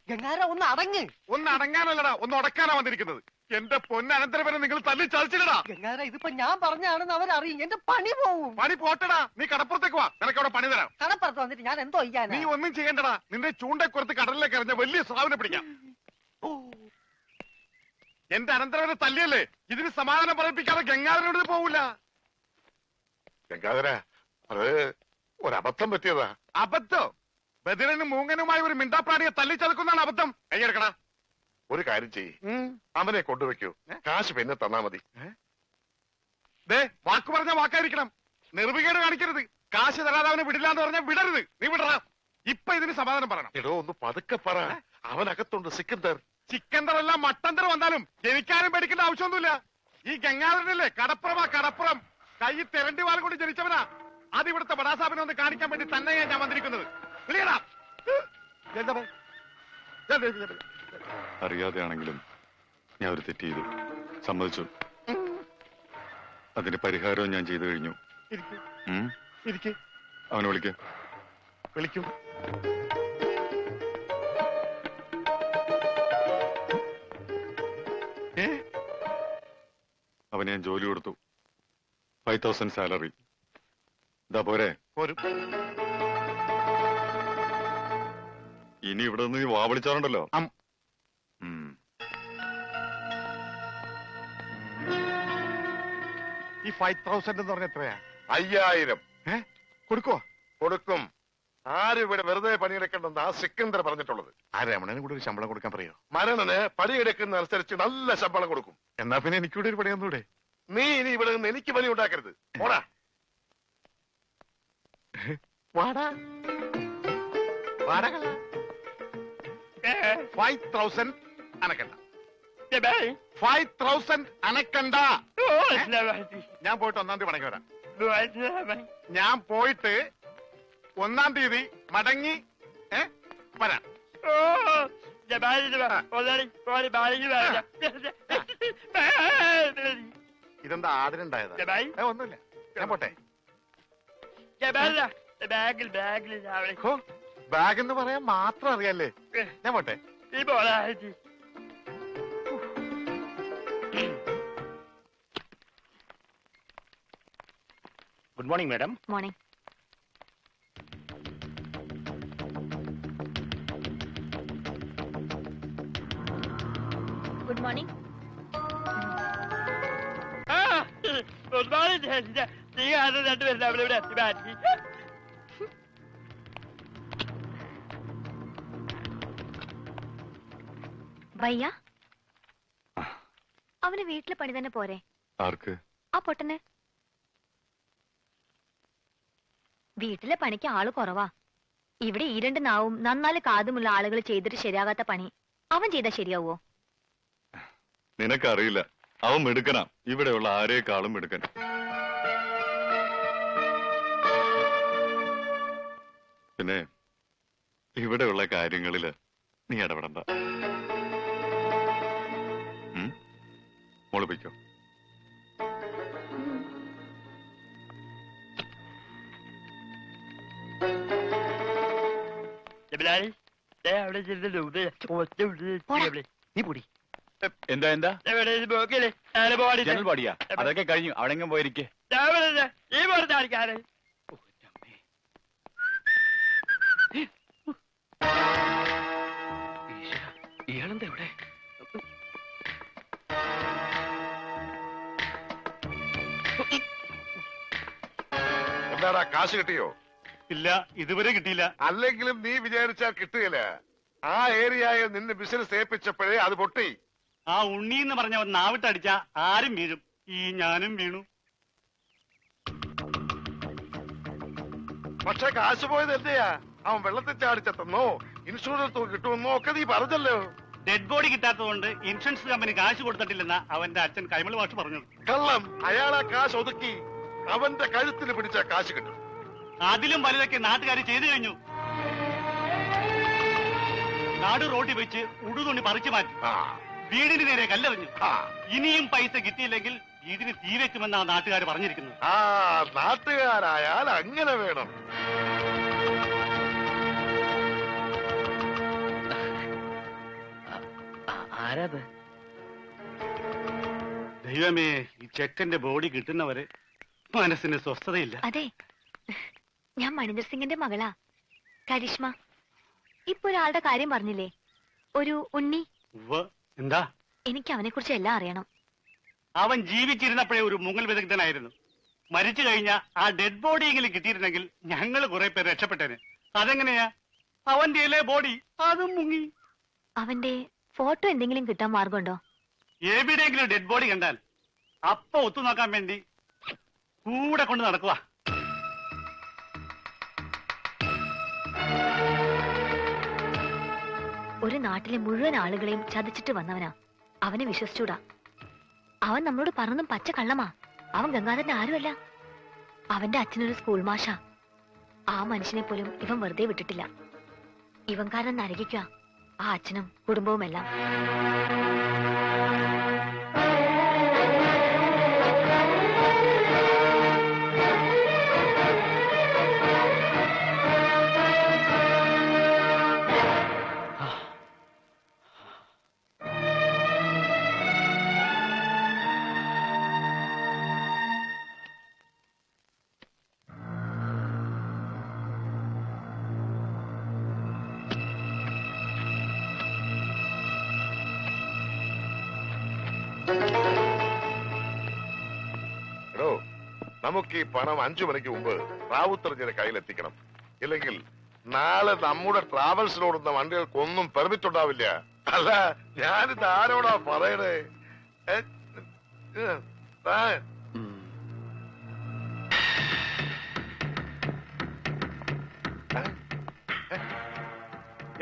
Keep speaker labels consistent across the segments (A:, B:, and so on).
A: ഗംഗാര ഒന്ന് അടങ്ങ്.
B: ഒന്ന് അടങ്ങാനല്ലടാ, ഒന്ന് ഉടക്കാനാ വന്നിരിക്കുന്നത്. എന്റെ പൊന്നനന്തരവനെ നിങ്ങൾ തല്ലി ചതിച്ചില്ലടാ.
A: ഗംഗാര ഇതിപ്പോ ഞാൻ പറഞ്ഞാണെന്ന് അവരറിയും. എന്റെ പണി പോവും.
B: പണി പോട്ടടാ, നീ കടപ്പുറത്തേക്ക് വാ, നിനക്ക് അവിടെ പണി തരാം.
A: കടപ്പുറത്ത് വന്നിട്ട് ഞാൻ എന്തോ ചെയ്യാൻ?
B: നീ ഒന്നും ചെയ്യണ്ടടാ, നിന്റെ ചൂണ്ടക്കുറത്ത് കടലിലേക്ക് എറിഞ്ഞ വലിയ സ്രാവിനെ പിടിക്കാം. എന്റെ അനന്തരവനെ തല്ലിയല്ലേ, ഇതിന് സമാധാനം പറയിപ്പിക്കാതെ ഗംഗാധരനോട് പോവില്ല.
C: ഗംഗാധര, അത് ഒരബദ്ധം പറ്റിയതാ.
B: അബദ്ധം? ബദിരനും മൂങ്ങനുമായി ഒരു മിണ്ടാപ്രാണിയെ തല്ലി ചതുക്കുന്നതാണ് അബദ്ധം. കൈയെടുക്കടാ.
C: ഒരു കാര്യം ചെയ്യ്, അവനെ കൊണ്ടുവെക്കൂ, കാശ് പിന്നെ തന്നാ മതി.
B: വാക്ക് പറഞ്ഞ വാക്കായിരിക്കണം, നിർവികേട് കാണിക്കരുത്. കാശ് തരാതെ അവനെ വിടില്ലാന്ന് പറഞ്ഞാൽ വിടരുത്. നീ വിടറാ. ഇപ്പൊ ഇതിന് സമാധാനം പറയണം.
C: എടോ ഒന്ന് പതുക്കെ പറ, അവനകത്തുണ്ട് സിക്കന്ദർ.
B: ചിക്കന്തർ എല്ലാം മട്ടന്തർ വന്നാലും എനിക്കാരും പേടിക്കേണ്ട ആവശ്യമൊന്നുമില്ല. ഈ ഗംഗാധരനല്ലേ കടപ്പുറം, കൈ തെരണ്ടി വാൽ കൊണ്ട് ജനിച്ചവനാ. അത് ഇവിടുത്തെ ബടാസാബിനെ ഒന്ന് കാണിക്കാൻ വേണ്ടി തന്നെയാ ഞാൻ വന്നിരിക്കുന്നത്.
D: അറിയാതെയാണെങ്കിലും ഞാൻ ഒരു തെറ്റ് ചെയ്തു, സമ്മതിച്ചു. അതിന് പരിഹാരവും ഞാൻ ചെയ്തു കഴിഞ്ഞു. അവനെ വിളിക്കും. അവന് ഞാൻ ജോലി കൊടുത്തു, 5000 സാലറി. ഇതാ പോരെ? ഇനി ഇവിടെ നിന്ന് വാ വിളിച്ചാറുണ്ടല്ലോ.
B: ഈ 5000 എന്ന് പറഞ്ഞ എത്രയാ?
C: 5000.
B: കൊടുക്കുവോ?
C: കൊടുക്കും. ആരും ഇവിടെ വെറുതെ പണിയെടുക്കണ്ടെന്ന് ആ സിക്കന്ദർ പറഞ്ഞിട്ടുള്ളത്.
B: ആ രമണന് കൂടെ ഒരു ശമ്പളം കൊടുക്കാൻ പറയോ?
C: മരണന് പണിയെടുക്കുന്ന അനുസരിച്ച് നല്ല ശമ്പളം കൊടുക്കും.
B: എന്നാ പിന്നെ എനിക്കൂടെ ഒരു പണിയൊന്നൂടെ?
C: നീ ഇനി ഇവിടെ നിന്ന് എനിക്ക് പണി ഉണ്ടാക്കരുത്. പോടാ.
B: വാടാ 5000 അനക്കണ്ട. 5000 അനക്കണ്ട. ഞാൻ പോയിട്ട് 1-ാം തീയതി മടങ്ങി വരാം. ഞാൻ പോയിട്ട് 1-ാം തീയതി മടങ്ങി വരാം. ഇതെന്താ ആദരണ്ടായതാ? ഒന്നുമില്ല, ഞാൻ പോട്ടെ. ബാഗെന്ന് പറയാൻ മാത്രം അറിയാല്ലേ? ഞാൻ പോട്ടെ.
E: Good morning madam.
F: Morning. Good morning.
E: Good morning. രണ്ടുപേരും അവിടെ ഇവിടെ എത്തി മാറ്റി.
F: ഭയ്യ, അവന് വീട്ടിലെ പണി തന്നെ പോരെ?
D: ആർക്ക്?
F: ആ പൊട്ടന്. വീട്ടിലെ പണിക്ക് ആള് കുറവാ. ഇവിടെ ഈ 2 നാവും നന്നാല് കാതുമുള്ള ആളുകൾ ചെയ്തിട്ട് ശരിയാകാത്ത പണി അവൻ ചെയ്താൽ ശരിയാവോ?
D: നിനക്കറിയില്ല, അവൻ മിടുക്കനാ. ഇവിടെയുള്ള ആരേക്കാളും മിടുക്കൻ. പിന്നെ ഇവിടെയുള്ള കാര്യങ്ങളില് നീ ഇടപെടണ്ട. മോള് പൊയ്ക്കോ.
E: നീ പൊടി.
G: എന്താ ജനറൽ ബോഡിയാ? അതൊക്കെ കഴിഞ്ഞു, അവിടെങ്ങും പോയിരിക്കേ.
E: ഇയാളെന്താ ഇവിടെ?
C: എന്താടാ, കാശ് കിട്ടിയോ?
B: ഇല്ല, ഇതുവരെ കിട്ടിയില്ല.
C: അല്ലെങ്കിലും നീ വിചാരിച്ചാൽ കിട്ടുകയില്ല. ആ ഏരിയയിൽ നിന്ന് ബിസിനസ് ഏൽപ്പിച്ചപ്പോഴേ അത് പൊട്ടി.
B: ആ ഉണ്ണി എന്ന് പറഞ്ഞവൻ നാവിട്ടടിച്ച ആരും വീഴും. ഈ ഞാനും വീണു.
C: പക്ഷെ കാശ് പോയത് എന്റെയാ. അവൻ വെള്ളത്തിൽ ചാടിച്ചെത്തുന്നോ ഇൻഷുറൻസ് തുക കിട്ടുമെന്നോ ഒക്കെ നീ പറഞ്ഞല്ലോ.
B: ഡെഡ് ബോഡി കിട്ടാത്തതുകൊണ്ട് ഇൻഷുറൻസ് കമ്പനി കാശ് കൊടുത്തിട്ടില്ലെന്ന അവന്റെ അച്ഛൻ കൈമൾ മാഷ് പറഞ്ഞു.
C: കള്ളം. അയാളാ കാശ് ഒതുക്കി അവന്റെ കഴുത്തിന് പിടിച്ച കാശ് കിട്ടും.
B: അതിലും വലുതൊക്കെ നാട്ടുകാർ ചെയ്തു കഴിഞ്ഞു. നാട് റോഡിൽ വെച്ച് ഉടുതുണി പറിച്ചു മാറ്റി, വീടിന് നേരെ കല്ലെറിഞ്ഞു. ഇനിയും പൈസ കിട്ടിയില്ലെങ്കിൽ വീടിന് തീ വെക്കുമെന്നാണ് നാട്ടുകാർ പറഞ്ഞിരിക്കുന്നത്.
C: ആ നാട്ടുകാരായാൽ അങ്ങനെ വേണം.
E: ആരാത്?
H: ദൈവമേ, ഈ ചെക്കന്റെ ബോഡി കിട്ടുന്നവരെ മനസ്സിന് സ്വസ്ഥതയില്ല.
F: അതെ, ഞാൻ മണിന്ദർ സിംഗിന്റെ മകളാ, കരിഷ്മ. ഇപ്പൊ ഒരാളുടെ കാര്യം പറഞ്ഞില്ലേ, ഒരു ഉണ്ണി.
H: എന്താ?
F: എനിക്ക് അവനെ കുറിച്ച് എല്ലാം അറിയണം.
H: അവൻ ജീവിച്ചിരുന്നപ്പോഴേ ഒരു മുങ്ങൽ വിദഗ്ധനായിരുന്നു. മരിച്ചു കഴിഞ്ഞാൽ ആ ഡെഡ് ബോഡിയെങ്കിലും കിട്ടിയിരുന്നെങ്കിൽ ഞങ്ങൾ കുറെ പേര് രക്ഷപ്പെട്ടേനെ. അതെങ്ങനെയാ? അവന്റെ ബോഡി അതും മുങ്ങി.
F: അവന്റെ ഫോട്ടോ എന്തെങ്കിലും കിട്ടാൻ മാർഗമുണ്ടോ?
H: എവിടെയെങ്കിലും ഡെഡ് ബോഡി കണ്ടാൽ അപ്പൊ ഒത്തു നോക്കാൻ വേണ്ടി കൂടെ കൊണ്ട് നടക്കുക.
F: ഒരു നാട്ടിലെ മുഴുവൻ ആളുകളെയും ചതിച്ചിട്ട് വന്നവനാ. അവനെ വിശ്വസിച്ചൂടാ. അവൻ നമ്മളോട് പറഞ്ഞതും പച്ച കള്ളമാ. അവൻ ഗംഗാധരന്റെ ആരുമല്ല. അവന്റെ അച്ഛനൊരു സ്കൂൾ മാഷാ. ആ മനുഷ്യനെ പോലും ഇവൻ വെറുതെ വിട്ടിട്ടില്ല. ഇവൻ കാരണം നരകിക്കുക ആ അച്ഛനും കുടുംബവുമെല്ലാം.
C: നമുക്ക് ഈ പണം 5 മണിക്ക് മുമ്പ് റാവുത്തറിഞ്ഞിന്റെ കയ്യിലെത്തിക്കണം. ഇല്ലെങ്കിൽ നാളെ നമ്മുടെ ട്രാവൽസിനോടുന്ന വണ്ടികൾക്കൊന്നും പെർമിറ്റ് ഉണ്ടാവില്ല. അല്ല, ഞാനിത് ആരോടാ പറയണേ?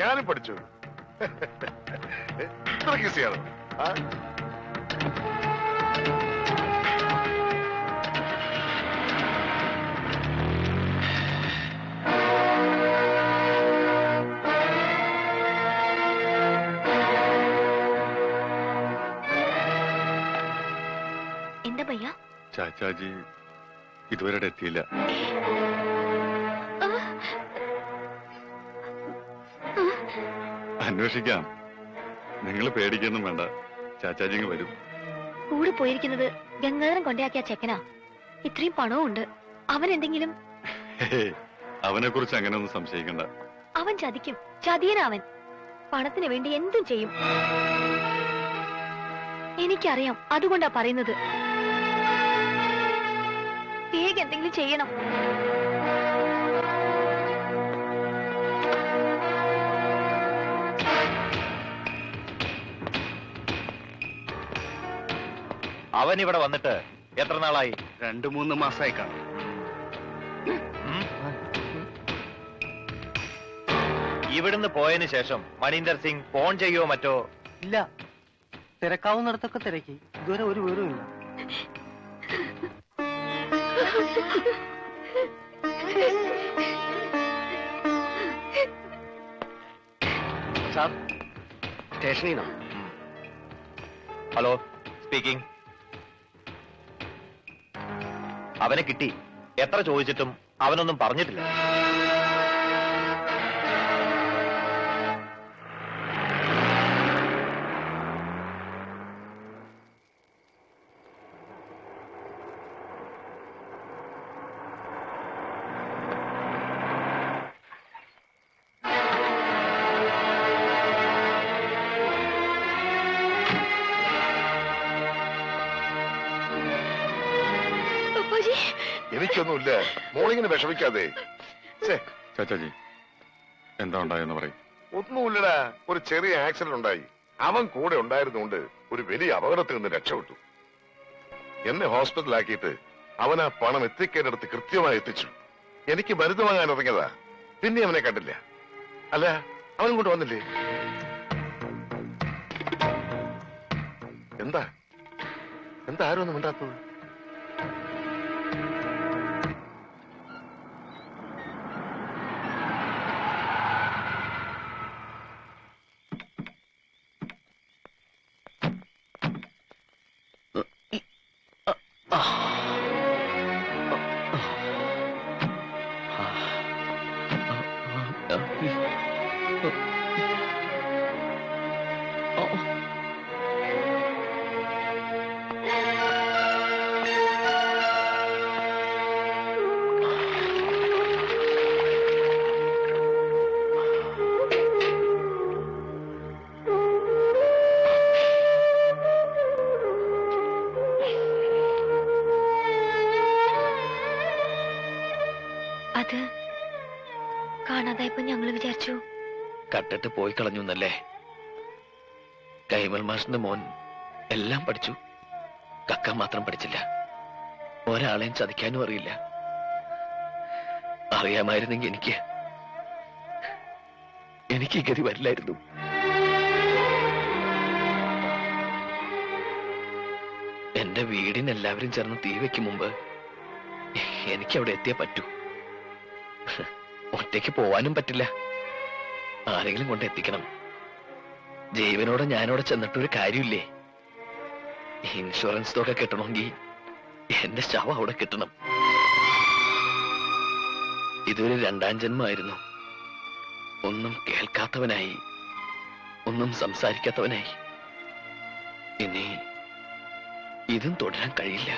C: ഞാനും പഠിച്ചു. ഇത്ര ഈസിയാണ്.
F: എന്താ ഭയ്യ?
D: ചാച്ചാജി ഇതുവരെ എത്തിയില്ല. അന്വേഷിക്കാം. നിങ്ങൾ പേടിക്കൊന്നും വേണ്ട, ചാച്ചാജി ഇങ്ങ് വരും.
F: കൂടെ പോയിരിക്കുന്നത് ഗംഗാധരൻ കൊണ്ടയാക്കിയ ചെക്കനാ. ഇത്രയും പണവും ഉണ്ട്. അവൻ എന്തെങ്കിലും
D: അവനെ കുറിച്ച് അങ്ങനെ ഒന്നും സംശയിക്കണ്ട.
F: അവൻ ചതിക്കും. ചതിയനവൻ പണത്തിന് വേണ്ടി എന്തും ചെയ്യും. എനിക്കറിയാം, അതുകൊണ്ടാ പറയുന്നത്. വേഗം എന്തെങ്കിലും ചെയ്യണം.
G: അവൻ ഇവിടെ വന്നിട്ട് എത്ര നാളായി?
H: 2-3 മാസമായി കാണും.
G: ഇവിടുന്ന് പോയതിനു ശേഷം മണീന്ദർ സിംഗ് ഫോൺ ചെയ്യോ മറ്റോ?
A: ഇല്ല, തിരക്കാവുന്നിടത്തൊക്കെ തിരക്കി. ഇതുവരെ ഒരു വിവരവും ഇല്ല.
E: സാർ, സ്റ്റേഷനിൽ നിന്നോ?
G: Hello, speaking. അവനെ കിട്ടി. എത്ര ചോദിച്ചിട്ടും അവനൊന്നും പറഞ്ഞിട്ടില്ല.
C: എനിക്കൊന്നുമില്ല, മോളിങ്ങനെ വിഷമിക്കാതെ.
D: ചാച്ചാജി എന്താ ഉണ്ടായെന്ന് പറയും.
C: ഒന്നുമില്ലടാ, ഒരു ചെറിയ ആക്സിഡന്റ് ഉണ്ടായി. അവൻ കൂടെ ഉണ്ടായിരുന്നുകൊണ്ട് ഒരു വലിയ അപകടത്തിൽ നിന്ന് രക്ഷപ്പെട്ടു. എന്നെ ഹോസ്പിറ്റലാക്കിയിട്ട് അവൻ ആ പണം എത്തിക്കേണ്ടടുത്ത് കൃത്യമായി എത്തിച്ചു. എനിക്ക് മരുന്ന് വാങ്ങാൻ ഇറങ്ങിയതാ. പിന്നെ അവനെ കണ്ടില്ല. അല്ല, അവൻ കൊണ്ട് വന്നില്ലേ? എന്താ എന്താ ആരും ഒന്നും മിണ്ടാത്തത്?
F: ഇത് കാണാതായപ്പോ ഞങ്ങള് വിചാരിച്ചു
G: കട്ടിട്ട് പോയി കളഞ്ഞു എന്നല്ലേ? കൈമൾ മാഷിന്റെ മോൻ എല്ലാം പഠിച്ചു, കക്ക മാത്രം പഠിച്ചില്ല. ഒരാളെയും ചതിക്കാനും അറിയില്ല. അറിയാമായിരുന്നെങ്കിൽ എനിക്ക് ഈ ഗതി വരില്ലായിരുന്നു. എന്റെ വീടിന് എല്ലാവരും ചേർന്ന് തീ വെക്കും മുമ്പ് എനിക്ക് അവിടെ എത്തിയേ പറ്റൂ. ഒറ്റയ്ക്ക് പോവാനും പറ്റില്ല, ആരെങ്കിലും കൊണ്ട് എത്തിക്കണം. ജീവനോടെ ഞാനവിടെ ചെന്നിട്ടൊരു കാര്യമില്ലേ? ഇൻഷുറൻസ് തുക കിട്ടണമെങ്കിൽ എന്റെ ശവം അവിടെ കിട്ടണം. ഇതൊരു രണ്ടാം ജന്മമായിരുന്നു. ഒന്നും കേൾക്കാത്തവനായി, ഒന്നും സംസാരിക്കാത്തവനായി. ഇനി ഇതും തുടരാൻ കഴിയില്ല.